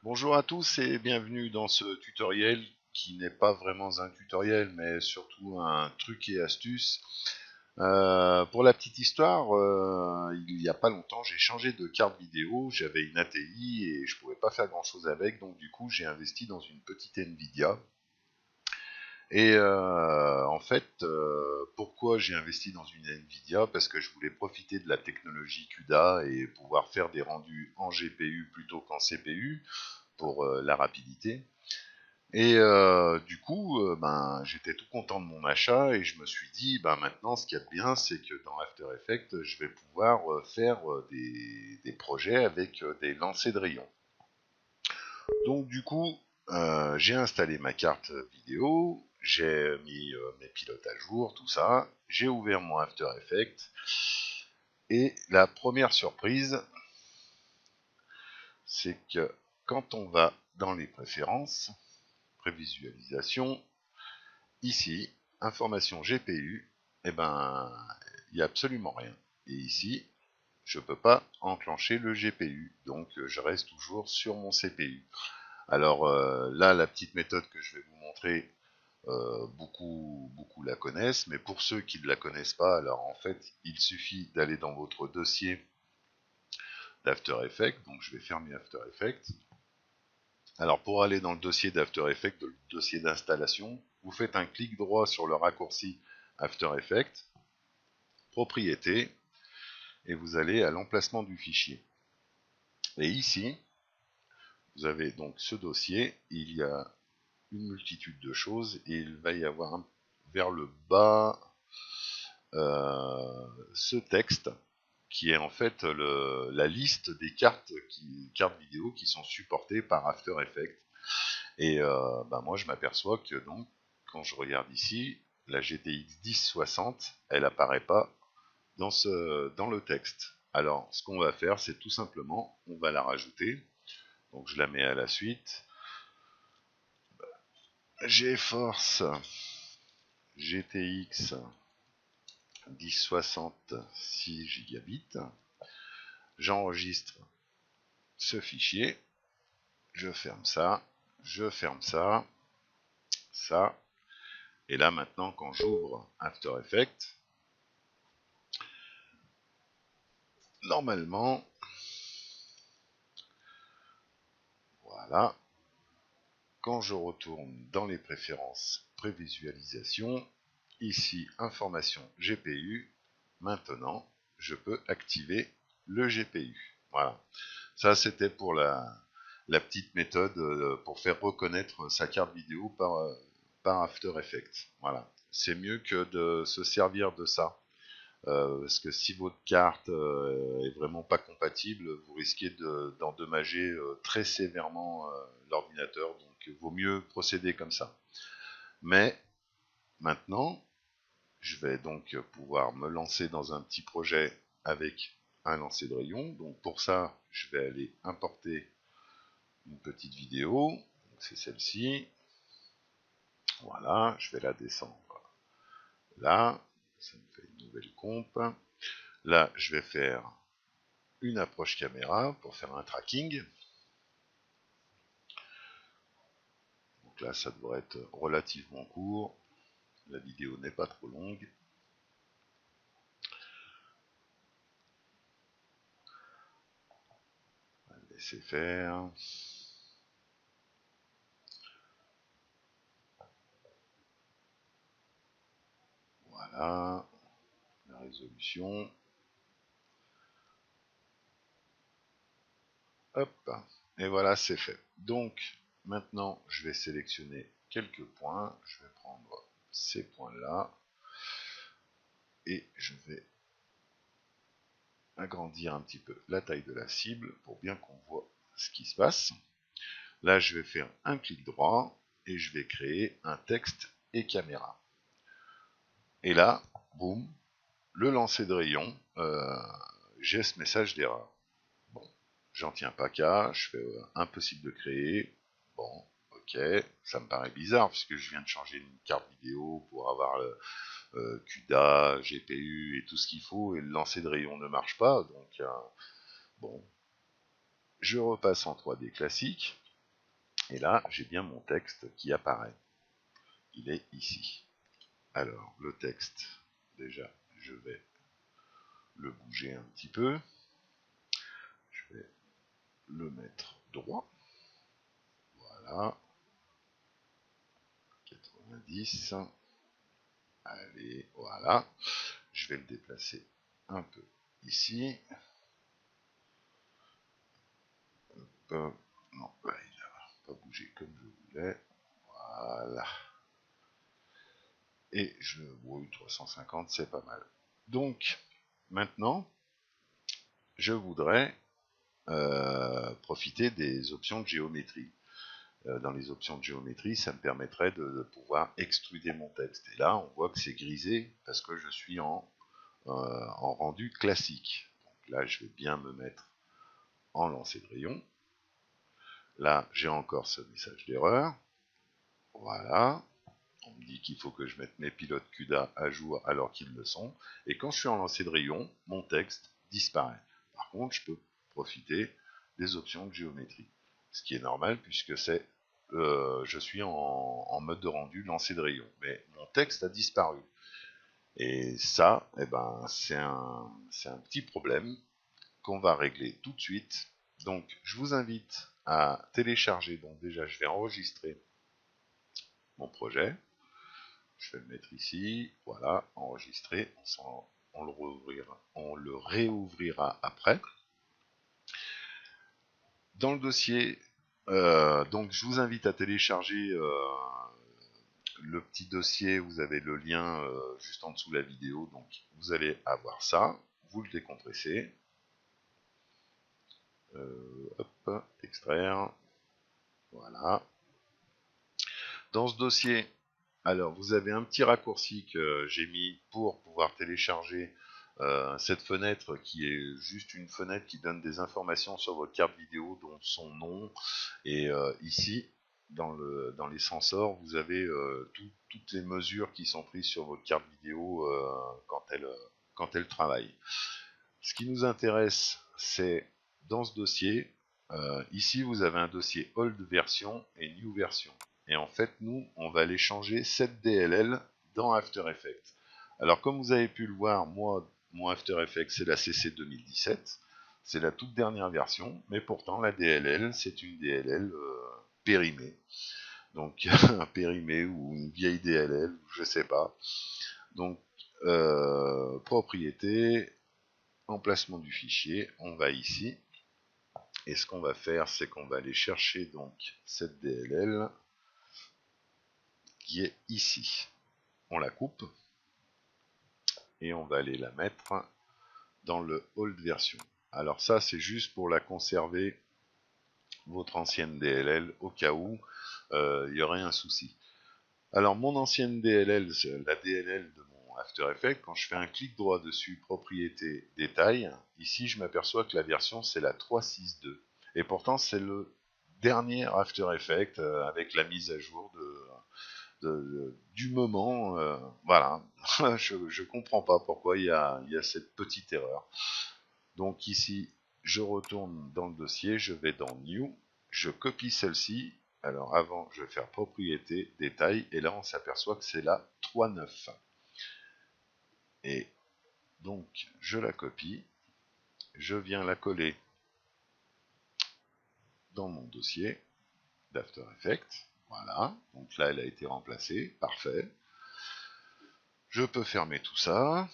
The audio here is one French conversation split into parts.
Bonjour à tous et bienvenue dans ce tutoriel qui n'est pas vraiment un tutoriel mais surtout un truc et astuce. Pour la petite histoire, il n'y a pas longtemps j'ai changé de carte vidéo, j'avais une ATI et je pouvais pas faire grand chose avec, donc du coup j'ai investi dans une petite Nvidia. Et en fait, pourquoi j'ai investi dans une Nvidia? Parce que je voulais profiter de la technologie CUDA et pouvoir faire des rendus en GPU plutôt qu'en CPU pour la rapidité. Et du coup, ben, j'étais tout content de mon achat et je me suis dit, ben, maintenant, ce qu'il y a de bien, c'est que dans After Effects, je vais pouvoir faire des projets avec des lancers de rayons. Donc, du coup, j'ai installé ma carte vidéo, j'ai mis mes pilotes à jour, tout ça. J'ai ouvert mon After Effects et la première surprise, c'est que quand on va dans les préférences, prévisualisation, ici, information GPU, eh ben, il n'y a absolument rien. Et ici, je ne peux pas enclencher le GPU, donc je reste toujours sur mon CPU. Alors là, la petite méthode que je vais vous montrer, beaucoup la connaissent, mais pour ceux qui ne la connaissent pas, alors en fait, il suffit d'aller dans votre dossier d'After Effects, donc je vais fermer After Effects. Alors pour aller dans le dossier d'After Effects, le dossier d'installation, vous faites un clic droit sur le raccourci After Effects, propriétés, et vous allez à l'emplacement du fichier. Et ici, vous avez donc ce dossier, il y a une multitude de choses, et il va y avoir vers le bas ce texte qui est en fait la liste des cartes vidéo qui sont supportées par After Effects. Et bah moi je m'aperçois que donc quand je regarde ici, la GTX 1060, elle apparaît pas dans le texte. Alors ce qu'on va faire, c'est tout simplement, on va la rajouter. Donc je la mets à la suite. GeForce GTX 1060 6 gigabits. J'enregistre ce fichier. Je ferme ça. Je ferme ça. Ça. Et là maintenant, quand j'ouvre After Effects, normalement, voilà, quand je retourne dans les préférences prévisualisation, ici information GPU, maintenant je peux activer le GPU. Voilà, ça c'était pour la petite méthode pour faire reconnaître sa carte vidéo par After Effects. Voilà, c'est mieux que de se servir de ça. Parce que si votre carte est vraiment pas compatible, vous risquez d'endommager très sévèrement l'ordinateur. Donc, il vaut mieux procéder comme ça. Mais maintenant, je vais donc pouvoir me lancer dans un petit projet avec un lancer de rayon. Donc, pour ça, je vais aller importer une petite vidéo. C'est celle-ci. Voilà, je vais la descendre là. Ça me fait une nouvelle comp. Là, je vais faire une approche caméra pour faire un tracking. Donc là, ça devrait être relativement court. La vidéo n'est pas trop longue. On va laisser faire. Voilà. La résolution. Hop. Et voilà, c'est fait. Donc, maintenant, je vais sélectionner quelques points. Je vais prendre ces points-là. Et je vais agrandir un petit peu la taille de la cible pour bien qu'on voit ce qui se passe. Là, je vais faire un clic droit et je vais créer un texte et caméra. Et là, boum, le lancer de rayon, j'ai ce message d'erreur. Bon, j'en tiens pas qu'à, je fais impossible de créer. Bon, ok, ça me paraît bizarre puisque je viens de changer une carte vidéo pour avoir le CUDA, GPU et tout ce qu'il faut et le lancer de rayon ne marche pas. Donc, bon, je repasse en 3D classique. Et là, j'ai bien mon texte qui apparaît. Il est ici. Alors, le texte, déjà, je vais le bouger un petit peu. Je vais le mettre droit. Voilà. 90. Allez, voilà. Je vais le déplacer un peu ici. Non, il n'a pas bougé comme je voulais. Voilà. Et oui, 350, c'est pas mal. Donc, maintenant, je voudrais profiter des options de géométrie. Dans les options de géométrie, ça me permettrait de pouvoir extruder mon texte. Et là, on voit que c'est grisé parce que je suis en rendu classique. Donc là, je vais bien me mettre en lancer de rayon. Là, j'ai encore ce message d'erreur. Voilà. On me dit qu'il faut que je mette mes pilotes CUDA à jour alors qu'ils le sont. Et quand je suis en lancer de rayon, mon texte disparaît. Par contre, je peux profiter des options de géométrie. Ce qui est normal puisque je suis en mode de rendu lancer de rayon. Mais mon texte a disparu. Et ça, eh ben, c'est un petit problème qu'on va régler tout de suite. Donc, je vous invite à télécharger. Donc déjà, je vais enregistrer mon projet. Je vais le mettre ici. Voilà, enregistrer. On le réouvrira après. Dans le dossier, donc je vous invite à télécharger le petit dossier. Vous avez le lien juste en dessous de la vidéo. Donc, vous allez avoir ça. Vous le décompressez. Hop, extraire. Voilà. Dans ce dossier, alors vous avez un petit raccourci que j'ai mis pour pouvoir télécharger cette fenêtre qui est juste une fenêtre qui donne des informations sur votre carte vidéo, dont son nom. Et ici, dans les sensors, vous avez toutes les mesures qui sont prises sur votre carte vidéo quand elle travaille. Ce qui nous intéresse, c'est dans ce dossier, ici vous avez un dossier old version et new version. Et en fait, nous, on va aller changer cette DLL dans After Effects. Alors, comme vous avez pu le voir, moi, mon After Effects, c'est la CC 2017. C'est la toute dernière version, mais pourtant, la DLL, c'est une DLL périmée. Donc, un périmé ou une vieille DLL, je sais pas. Donc, propriété, emplacement du fichier, on va ici. Et ce qu'on va faire, c'est qu'on va aller chercher donc cette DLL qui est ici. On la coupe et on va aller la mettre dans le old version. Alors ça, c'est juste pour la conserver, votre ancienne DLL, au cas où il y aurait un souci. Alors mon ancienne DLL, c'est la DLL de mon After Effects. Quand je fais un clic droit dessus, propriété, détail, ici je m'aperçois que la version c'est la 3.6.2. Et pourtant c'est le dernier After Effects avec la mise à jour du moment. Voilà, je comprends pas pourquoi il y a cette petite erreur. Donc ici, je retourne dans le dossier, je vais dans New, je copie celle-ci. Alors avant, je vais faire propriété, détail, et là on s'aperçoit que c'est la 3.9. Et donc je la copie, je viens la coller dans mon dossier d'After Effects. Voilà, donc là elle a été remplacée, parfait. Je peux fermer tout ça.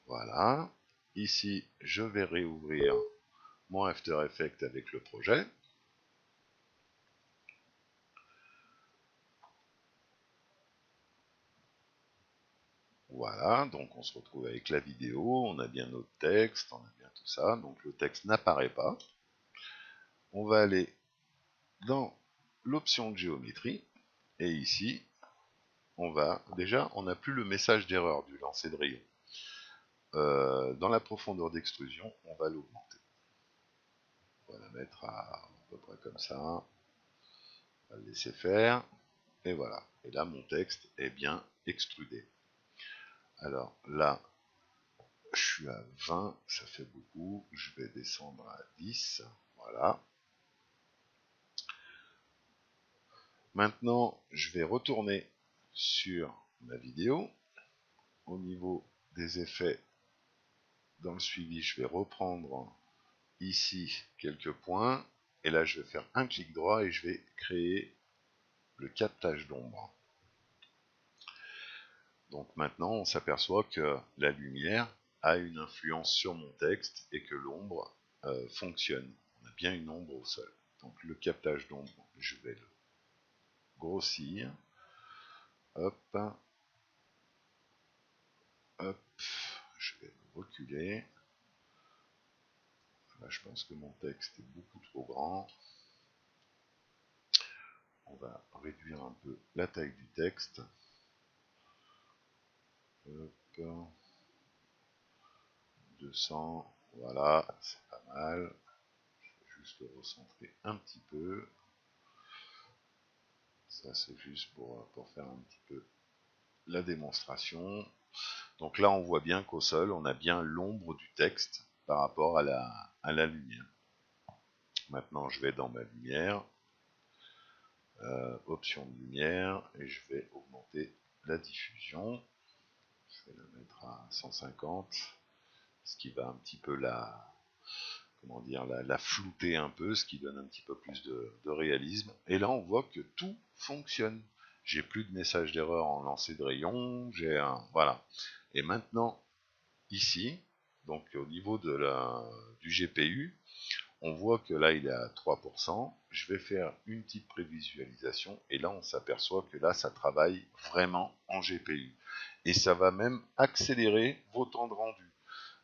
Voilà. Ici, je vais réouvrir mon After Effects avec le projet. Voilà, donc on se retrouve avec la vidéo, on a bien notre texte, on a bien tout ça, donc le texte n'apparaît pas. On va aller dans l'option de géométrie, et ici, on n'a plus le message d'erreur du lancer de rayon. Dans la profondeur d'extrusion, on va l'augmenter. On va la mettre à peu près comme ça, on va le laisser faire, et voilà. Et là, mon texte est bien extrudé. Alors là, je suis à 20, ça fait beaucoup, je vais descendre à 10, voilà. Maintenant, je vais retourner sur ma vidéo. Au niveau des effets, dans le suivi, je vais reprendre ici quelques points. Et là, je vais faire un clic droit et je vais créer le captage d'ombre. Donc maintenant, on s'aperçoit que la lumière a une influence sur mon texte et que l'ombre fonctionne. On a bien une ombre au sol. Donc le captage d'ombre, je vais le grossir. Hop, hop, je vais le reculer. Là, je pense que mon texte est beaucoup trop grand. On va réduire un peu la taille du texte. Hop, 200, voilà, c'est pas mal. Je vais juste le recentrer un petit peu. Ça, c'est juste pour faire un petit peu la démonstration. Donc là, on voit bien qu'au sol, on a bien l'ombre du texte par rapport à la lumière. Maintenant, je vais dans ma lumière, option de lumière, et je vais augmenter la diffusion. Je vais la mettre à 150, ce qui va un petit peu la flouter un peu, ce qui donne un petit peu plus de réalisme. Et là, on voit que tout fonctionne. J'ai plus de message d'erreur en lancer de rayon, voilà. Et maintenant, ici, donc au niveau du GPU, on voit que là il est à 3%. Je vais faire une petite prévisualisation et là on s'aperçoit que là ça travaille vraiment en GPU. Et ça va même accélérer vos temps de rendu.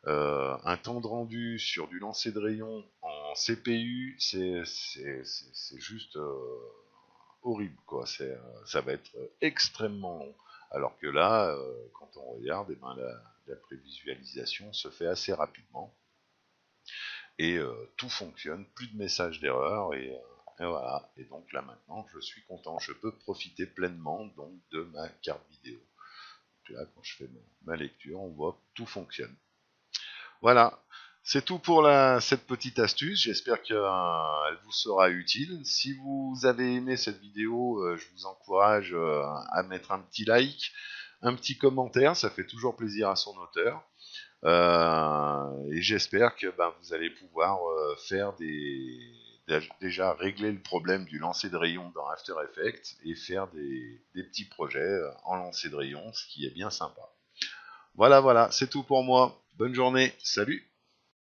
Un temps de rendu sur du lancer de rayon en CPU, c'est juste horrible, quoi. Ça va être extrêmement long. Alors que là, quand on regarde, eh ben, la prévisualisation se fait assez rapidement. Et tout fonctionne, plus de messages d'erreur, et voilà. Et donc là maintenant, je suis content. Je peux profiter pleinement donc de ma carte vidéo. Donc là, quand je fais ma lecture, on voit que tout fonctionne. Voilà, c'est tout pour cette petite astuce. J'espère qu'elle vous sera utile. Si vous avez aimé cette vidéo, je vous encourage à mettre un petit like, un petit commentaire, ça fait toujours plaisir à son auteur. Et j'espère que vous allez pouvoir faire déjà régler le problème du lancer de rayon dans After Effects et faire des petits projets en lancer de rayon, ce qui est bien sympa. Voilà, c'est tout pour moi. Bonne journée, salut!